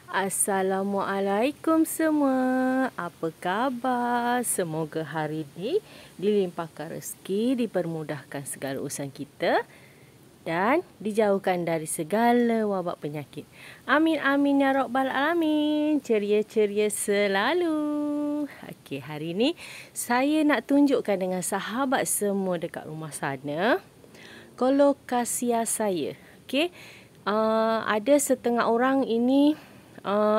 Assalamualaikum semua. Apa khabar? Semoga hari ini dilimpahkan rezeki, dipermudahkan segala urusan kita dan dijauhkan dari segala wabak penyakit. Amin amin ya rabbal alamin. Ceria-ceria selalu. Okey, hari ini saya nak tunjukkan dengan sahabat semua dekat rumah sana kolokasia saya. Okey. Ada setengah orang ini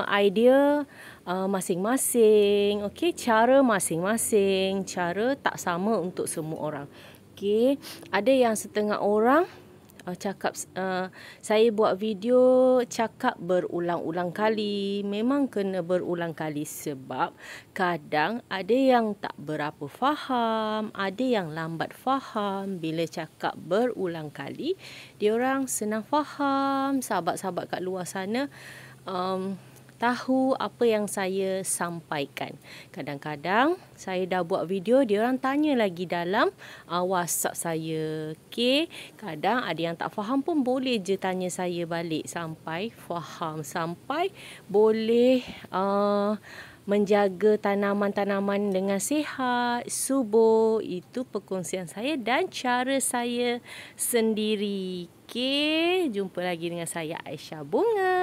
idea masing-masing, okey, cara masing-masing, cara tak sama untuk semua orang. Okey, ada yang setengah orang cakap saya buat video cakap berulang-ulang kali. Memang kena berulang kali sebab kadang ada yang tak berapa faham, ada yang lambat faham. Bila cakap berulang kali, diorang senang faham. Sahabat-sahabat kat luar sana tahu apa yang saya sampaikan. Kadang-kadang saya dah buat video, diorang tanya lagi dalam WhatsApp saya. Okey, kadang ada yang tak faham pun boleh je tanya saya balik sampai faham, sampai boleh menjaga tanaman-tanaman dengan sihat, subur. Itu perkongsian saya dan cara saya sendiri. Okey, jumpa lagi dengan saya Aisyah Bunga.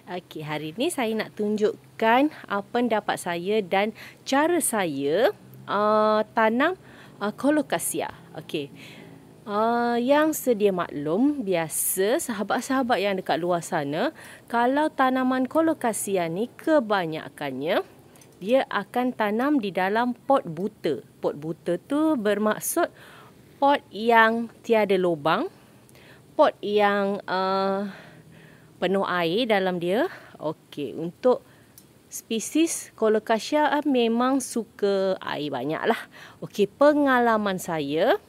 Okey, hari ni saya nak tunjukkan pendapat saya dan cara saya tanam kolokasia. Okey. Yang sedia maklum, biasa sahabat-sahabat yang dekat luar sana, kalau tanaman kolokasia ni kebanyakannya dia akan tanam di dalam pot buta. Pot buta tu bermaksud pot yang tiada lubang, pot yang penuh air dalam dia. Okey, untuk spesies kolokasia memang suka air banyak lah. Okey, pengalaman saya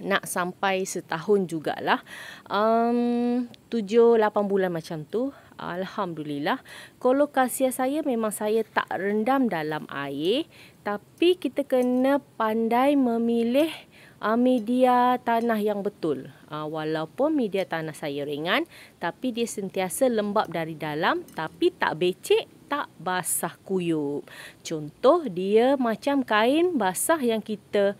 nak sampai setahun jugalah, 7-8 bulan macam tu. Alhamdulillah, kolokasia saya memang saya tak rendam dalam air, tapi kita kena pandai memilih media tanah yang betul. Walaupun media tanah saya ringan, tapi dia sentiasa lembap dari dalam, tapi tak becek, tak basah kuyup. Contoh, dia macam kain basah yang kita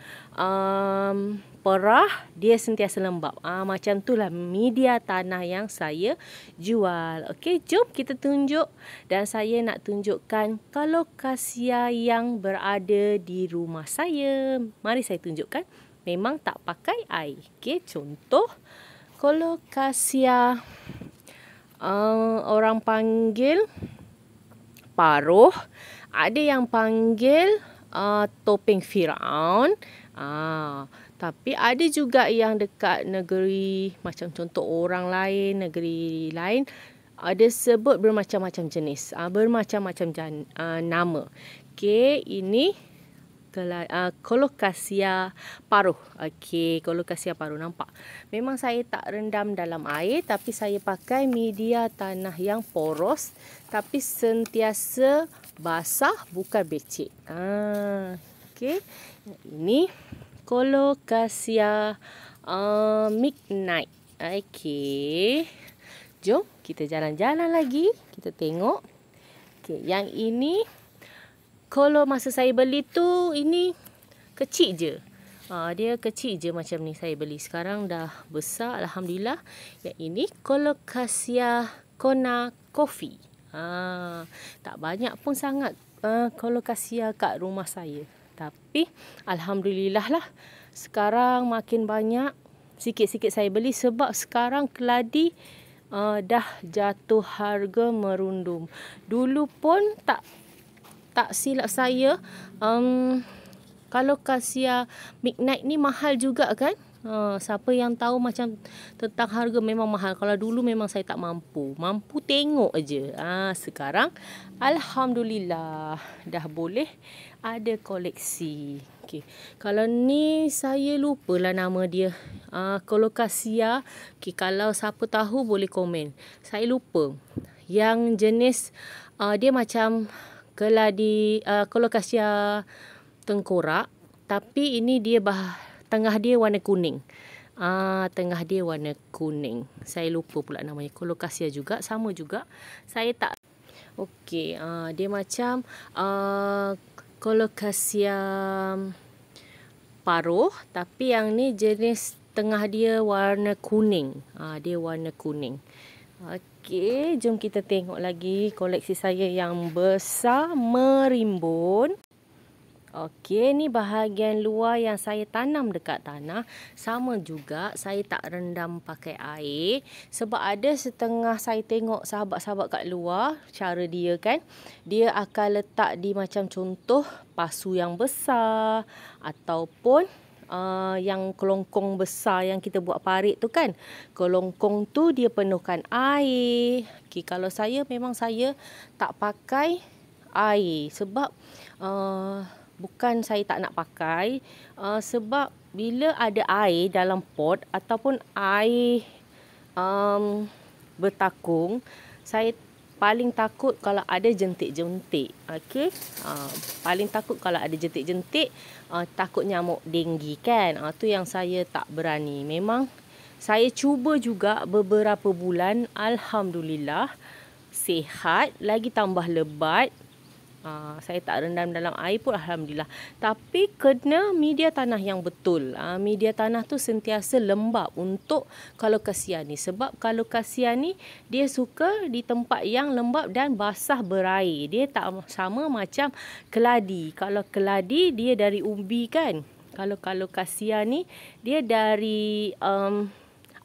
perah, dia sentiasa lembap. Macam itulah media tanah yang saya jual. Okey, jom kita tunjuk. Dan saya nak tunjukkan kolokasia yang berada di rumah saya. Mari saya tunjukkan. Memang tak pakai air. Okey, contoh kolokasia orang panggil paruh. Ada yang panggil topeng Firaun. Tapi ada juga yang dekat negeri, macam contoh orang lain, negeri lain, ada sebut bermacam-macam jenis, bermacam-macam nama. Okey, ini kolokasia paruh. Okey, kolokasia paruh, nampak? Memang saya tak rendam dalam air, tapi saya pakai media tanah yang poros, tapi sentiasa basah, bukan becek. Okey, ini kolokasia midnight. Okey, jom kita jalan-jalan lagi, kita tengok. Okey, yang ini kalau masa saya beli tu, ini kecil je. Dia kecil je macam ni saya beli. Sekarang dah besar, alhamdulillah. Yang ini kolokasia Kona Coffee. Tak banyak pun sangat kolokasia kat rumah saya. Tapi alhamdulillah lah, sekarang makin banyak. Sikit-sikit saya beli sebab sekarang keladi dah jatuh harga merundum. Dulu pun tak silap saya, kolokasia midnight ni mahal juga kan? Siapa yang tahu macam tentang harga, memang mahal. Kalau dulu memang saya tak mampu tengok aje. Sekarang alhamdulillah dah boleh ada koleksi. Okey. Kalau ni saya lupalah nama dia. Colocasia. Okey, kalau siapa tahu boleh komen. Saya lupa. Yang jenis dia macam keladi Colocasia tengkorak, tapi ini dia tengah dia warna kuning. Tengah dia warna kuning. Saya lupa pula namanya. Colocasia juga, sama juga. Saya tak. Okey, dia macam Colocasia paruh, tapi yang ni jenis tengah dia warna kuning. Dia warna kuning. Okey, jom kita tengok lagi koleksi saya yang besar merimbun. Okey, ni bahagian luar yang saya tanam dekat tanah. Sama juga, saya tak rendam pakai air. Sebab ada setengah saya tengok sahabat-sahabat kat luar, cara dia kan. Dia akan letak di macam contoh pasu yang besar. Ataupun yang kelongkong besar yang kita buat parit tu kan. Kelongkong tu dia penuhkan air. Okey, kalau saya memang saya tak pakai air. Sebab bukan saya tak nak pakai, sebab bila ada air dalam pot ataupun air bertakung, saya paling takut kalau ada jentik-jentik. Okey, paling takut kalau ada jentik-jentik, takut nyamuk denggi kan. Tu yang saya tak berani. Memang saya cuba juga beberapa bulan, alhamdulillah sihat, lagi tambah lebat. Saya tak rendam dalam air pun alhamdulillah. Tapi kena media tanah yang betul. Media tanah tu sentiasa lembap untuk Colocasia ni. Sebab Colocasia ni dia suka di tempat yang lembap dan basah berair. Dia tak sama macam keladi. Kalau keladi dia dari umbi kan. Kalau Colocasia ni dia dari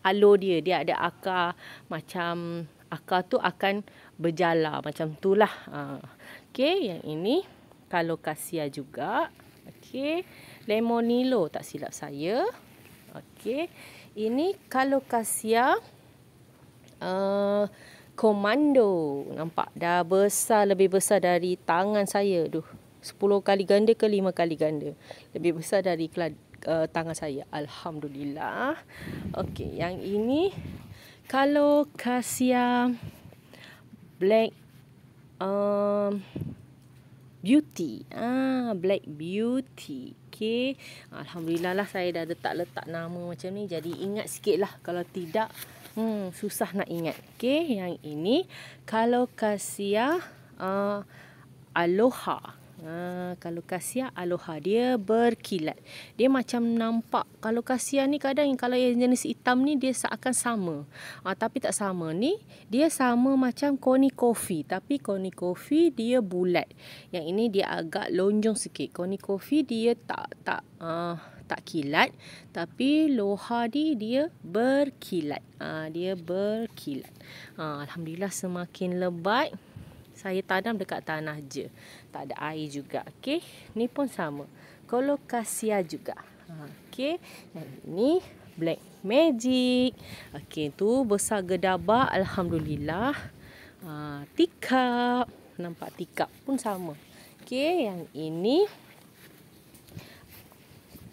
alur dia. Dia ada akar, macam akar tu akan berjala macam tu lah. Okey, yang ini Colocasia juga. Okey, Lemonilo tak silap saya. Okey, ini Colocasia Komando. Nampak dah besar, lebih besar dari tangan saya. 10 kali ganda ke 5 kali ganda. Lebih besar dari tangan saya. Alhamdulillah. Okey, yang ini Colocasia Black Beauty. Black Beauty. Okey. Alhamdulillah lah saya dah letak nama macam ni. Jadi ingat sikit lah. Kalau tidak, susah nak ingat. Okey. Yang ini Colocasia Aloha. Colocasia Aloha. Dia berkilat. Dia macam nampak. Colocasia ni kadang kalau yang jenis hitam ni dia seakan sama. Tapi tak sama. Ni dia sama macam Coney Coffee. Tapi Coney Coffee dia bulat. Yang ini dia agak lonjong sikit. Coney Coffee dia tak kilat. Tapi Aloha dia berkilat. Dia berkilat. Alhamdulillah semakin lebat. Saya tanam dekat tanah je. Tak ada air juga. Okey. Ni pun sama. Colocasia juga. Okey. Yang ini Black Magic. Okey. Tu besar gedabak. Alhamdulillah. Tikap. Nampak tikap pun sama. Okey. Yang ini.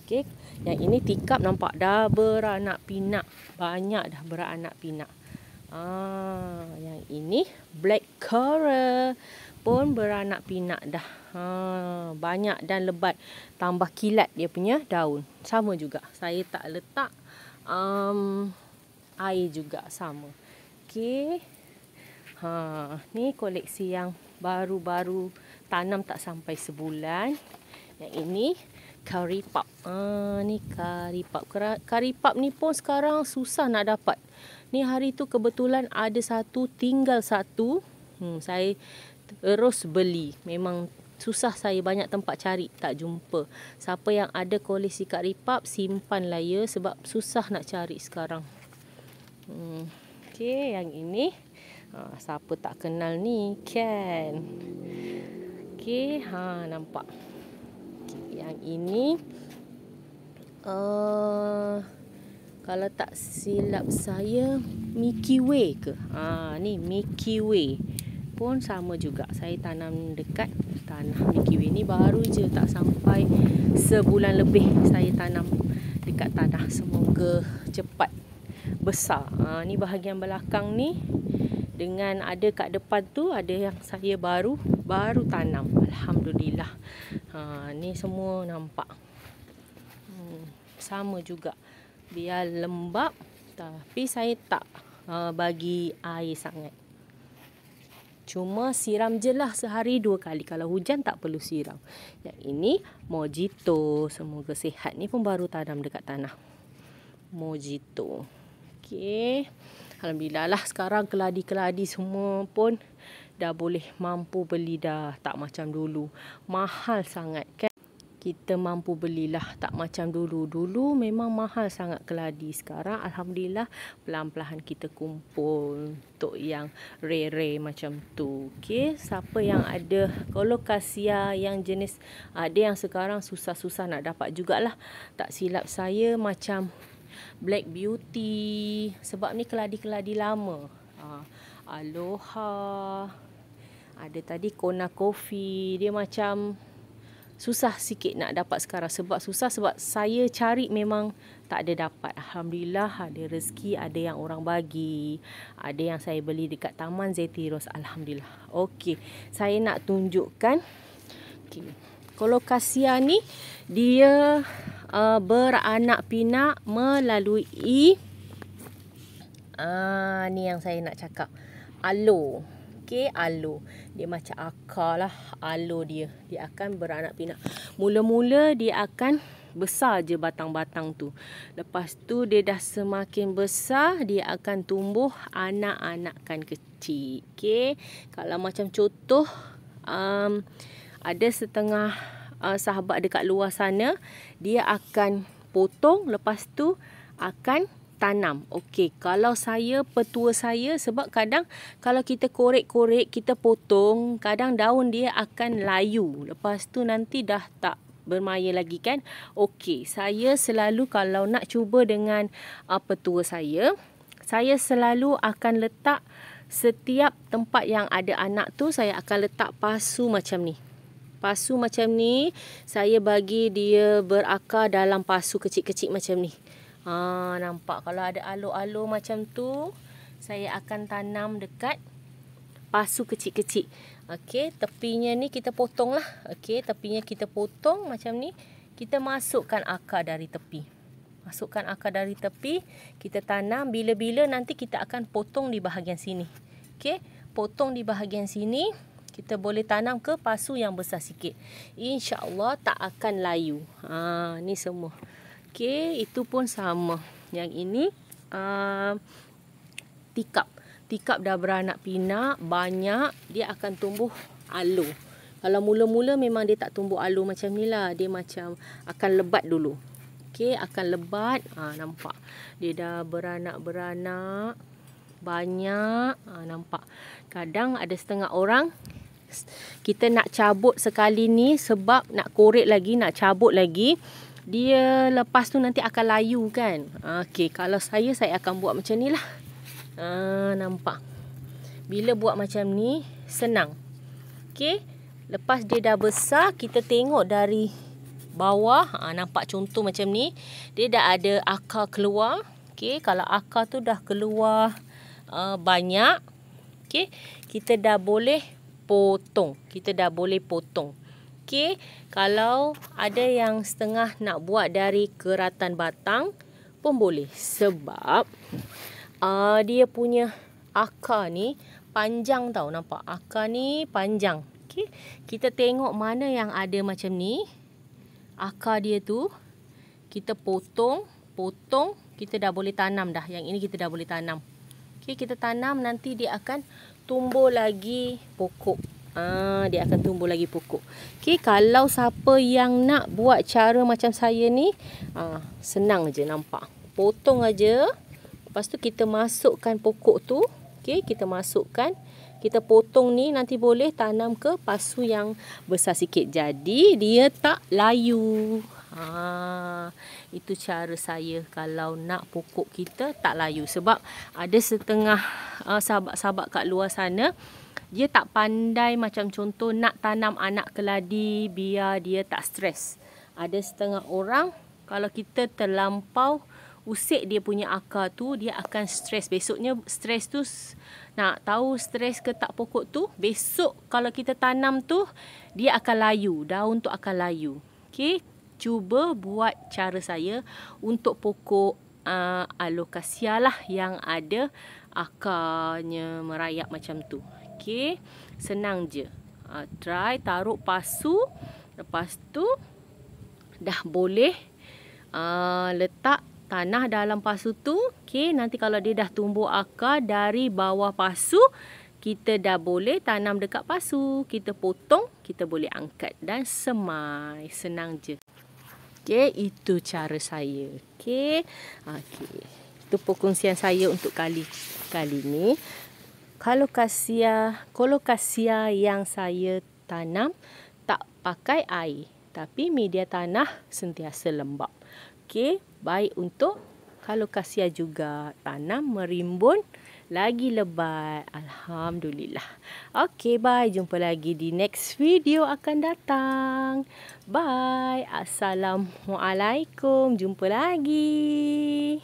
Okey. Yang ini tikap nampak dah beranak pinak. Banyak dah beranak pinak. Yang ini Black Coral pun beranak pinak dah. Banyak dan lebat. Tambah kilat dia punya daun. Sama juga. Saya tak letak air juga. Sama. Okey. Ni koleksi yang baru-baru tanam tak sampai sebulan. Yang ini curry puff. Ni curry puff. Curry puff ni pun sekarang susah nak dapat. Ni hari tu kebetulan ada satu, tinggal satu. Saya terus beli. Memang susah, saya banyak tempat cari, tak jumpa. Siapa yang ada koleksi curry puff, simpanlah ya. Sebab susah nak cari sekarang. Okey, yang ini. Siapa tak kenal ni kan? Okey, nampak. Okay, yang ini. Kalau tak silap saya Milky Way ke? Ni Milky Way pun sama juga. Saya tanam dekat tanah ni. Kiwi ni baru je, tak sampai sebulan lebih saya tanam dekat tanah. Semoga cepat besar. Ni bahagian belakang ni. Dengan ada kat depan tu ada yang saya baru tanam. Alhamdulillah. Ni semua nampak. Sama juga. Biar lembap, tapi saya tak bagi air sangat. Cuma siram je lah sehari 2 kali. Kalau hujan tak perlu siram. Yang ini mojito. Semoga sihat. Ni pun baru tanam dekat tanah. Mojito. Okey. Alhamdulillah lah sekarang keladi-keladi semua pun dah boleh mampu beli dah. Tak macam dulu. Mahal sangat kan. Kita mampu belilah, tak macam dulu. Dulu memang mahal sangat keladi. Sekarang Alhamdulillah pelan-pelan kita kumpul untuk yang rare-rare macam tu. Okey, siapa yang ada kolokasia yang jenis, ada yang sekarang susah-susah nak dapat jugalah. Tak silap saya macam Black Beauty. Sebab ni keladi-keladi lama. Aloha. Ada tadi Kona Coffee. Dia macam susah sikit nak dapat sekarang. Sebab susah sebab saya cari memang tak ada dapat. Alhamdulillah ada rezeki, ada yang orang bagi. Ada yang saya beli dekat Taman Zetiros. Alhamdulillah. Okey, saya nak tunjukkan. Okay. Kolokasia ni dia beranak pinak melalui ni yang saya nak cakap. Aloe. Okey, aloe. Dia macam akar lah. Aloe dia. Dia akan beranak pinak. Mula-mula dia akan besar je batang-batang tu. Lepas tu dia dah semakin besar, dia akan tumbuh anak-anakan kecil. Okey. Kalau macam contoh, ada setengah sahabat dekat luar sana, dia akan potong, lepas tu akan tanam. Okey, kalau saya, petua saya, sebab kadang kalau kita korek-korek, kita potong, kadang daun dia akan layu. Lepas tu nanti dah tak bermaya lagi kan. Okey, saya selalu kalau nak cuba dengan petua saya selalu akan letak setiap tempat yang ada anak tu, saya akan letak pasu macam ni. Pasu macam ni, saya bagi dia berakar dalam pasu kecil-kecil macam ni. Nampak kalau ada aloe-aloe macam tu, saya akan tanam dekat pasu kecil-kecil. Okey, tepinya ni kita potong lah. Okey, tepinya kita potong macam ni. Kita masukkan akar dari tepi. Masukkan akar dari tepi, kita tanam. Bila-bila nanti kita akan potong di bahagian sini. Okey, potong di bahagian sini, kita boleh tanam ke pasu yang besar sikit. InsyaAllah tak akan layu. Ni semua. Okey, itu pun sama. Yang ini tikap. Tikap dah beranak pinak, banyak, dia akan tumbuh aloe. Kalau mula-mula memang dia tak tumbuh aloe macam ni lah. Dia macam akan lebat dulu. Okey, akan lebat. Nampak. Dia dah beranak-beranak. Banyak. Nampak. Kadang ada setengah orang, kita nak cabut sekali ni sebab nak korek lagi, nak cabut lagi. Dia lepas tu nanti akan layu kan. Okey, kalau saya akan buat macam ni lah. Nampak. Bila buat macam ni, senang. Okey, lepas dia dah besar, kita tengok dari bawah. Nampak contoh macam ni. Dia dah ada akar keluar. Okey, kalau akar tu dah keluar banyak, okey, kita dah boleh potong. Kita dah boleh potong. Okey, kalau ada yang setengah nak buat dari keratan batang pun boleh. Sebab dia punya akar ni panjang tau. Nampak? Akar ni panjang. Okey, kita tengok mana yang ada macam ni. Akar dia tu, kita potong. Kita dah boleh tanam dah. Yang ini kita dah boleh tanam. Okey, kita tanam, nanti dia akan tumbuh lagi pokok. Dia akan tumbuh lagi pokok. Okey, kalau siapa yang nak buat cara macam saya ni, senang je, nampak. Potong aja. Lepas tu kita masukkan pokok tu. Okey, kita masukkan. Kita potong ni, nanti boleh tanam ke pasu yang besar sikit. Jadi dia tak layu. Itu cara saya kalau nak pokok kita tak layu. Sebab ada setengah sahabat-sahabat kat luar sana Dia tak pandai, macam contoh nak tanam anak keladi biar dia tak stres. Ada setengah orang, kalau kita terlampau usik dia punya akar tu, dia akan stres. Besoknya stres tu, nak tahu stres ke tak pokok tu, besok kalau kita tanam tu, dia akan layu, daun tu akan layu. Okey, cuba buat cara saya untuk pokok alocasia lah yang ada akarnya merayap macam tu. Okey, senang je. Try taruh pasu, lepas tu dah boleh letak tanah dalam pasu tu. Okey, nanti kalau dia dah tumbuh akar dari bawah pasu, kita dah boleh tanam dekat pasu. Kita potong, kita boleh angkat dan semai. Senang je. Okey, itu cara saya. Okey. Okey. Itu perkongsian saya untuk kali ni. Colocasia yang saya tanam tak pakai air, tapi media tanah sentiasa lembap. Okey, baik untuk colocasia juga. Tanam merimbun lagi lebat. Alhamdulillah. Okey, bye. Jumpa lagi di next video akan datang. Bye. Assalamualaikum. Jumpa lagi.